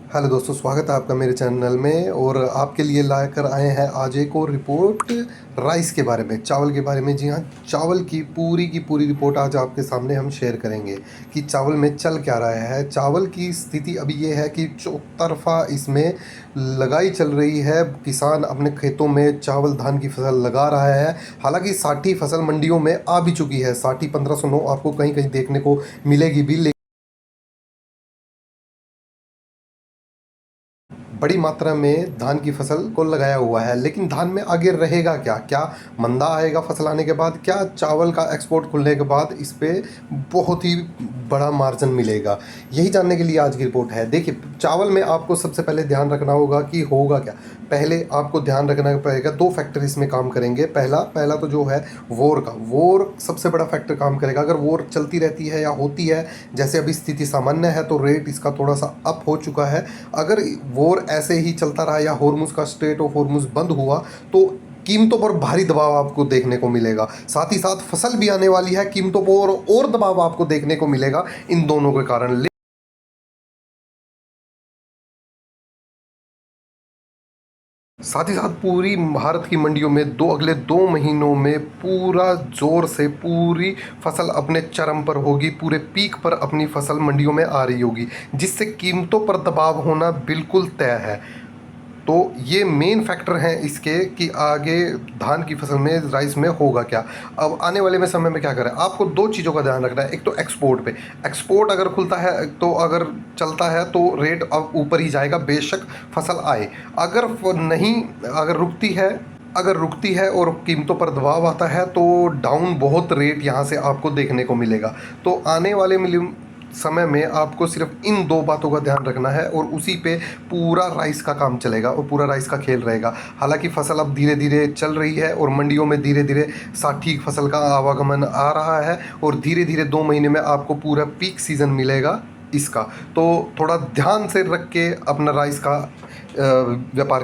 Hello दोस्तों, स्वागत है आपका मेरे चैनल में। और आपके लिए लाकर आए हैं आज एक और रिपोर्ट राइस के बारे में, चावल के बारे में। जी हाँ, चावल की पूरी रिपोर्ट आज आपके सामने हम शेयर करेंगे कि चावल में चल क्या रहा है। चावल की स्थिति अभी ये है कि चौतरफा इसमें लगाई चल रही है। किसान अपने खेतों में चावल धान की फसल लगा रहा है। हालांकि साठी फसल मंडियों में आ भी चुकी है। साठी 1509 आपको कहीं कहीं देखने को मिलेगी भी। बड़ी मात्रा में धान की फसल को लगाया हुआ है, लेकिन धान में आगे रहेगा क्या? क्या मंदा आएगा फसल आने के बाद? क्या चावल का एक्सपोर्ट खुलने के बाद इस पे बहुत ही बड़ा मार्जिन मिलेगा? यही जानने के लिए आज की रिपोर्ट है। देखिए, चावल में आपको सबसे पहले ध्यान रखना होगा कि होगा क्या। पहले आपको ध्यान रखना पड़ेगा, दो फैक्टर इसमें काम करेंगे। पहला तो जो है वोर सबसे बड़ा फैक्टर काम करेगा। अगर वोर चलती रहती है या होती है, जैसे अभी स्थिति सामान्य है, तो रेट इसका थोड़ा सा अप हो चुका है। अगर वोर ऐसे ही चलता रहा या हॉर्मुज का स्ट्रेट ऑफ हॉर्मुज बंद हुआ, तो कीमतों पर भारी दबाव आपको देखने को मिलेगा। साथ ही साथ फसल भी आने वाली है, कीमतों पर और दबाव आपको देखने को मिलेगा इन दोनों के कारण। साथ ही साथ पूरी भारत की मंडियों में अगले 2 महीनों में पूरा जोर से पूरी फसल अपने चरम पर होगी, पूरे पीक पर अपनी फसल मंडियों में आ रही होगी, जिससे कीमतों पर दबाव होना बिल्कुल तय है। तो ये मेन फैक्टर हैं इसके कि आगे धान की फसल में, राइस में होगा क्या। अब आने वाले में समय में क्या करें, आपको दो चीज़ों का ध्यान रखना है। एक तो एक्सपोर्ट पे, एक्सपोर्ट अगर खुलता है तो, अगर चलता है तो रेट अब ऊपर ही जाएगा, बेशक फसल आए। अगर नहीं, अगर रुकती है और कीमतों पर दबाव आता है, तो डाउन बहुत रेट यहाँ से आपको देखने को मिलेगा। तो आने वाले समय में आपको सिर्फ इन दो बातों का ध्यान रखना है, और उसी पे पूरा राइस का काम चलेगा और पूरा राइस का खेल रहेगा। हालांकि फसल अब धीरे धीरे चल रही है और मंडियों में धीरे धीरे साठी फसल का आवागमन आ रहा है, और धीरे धीरे 2 महीने में आपको पूरा पीक सीजन मिलेगा इसका। तो थोड़ा ध्यान से रख के अपना राइस का व्यापार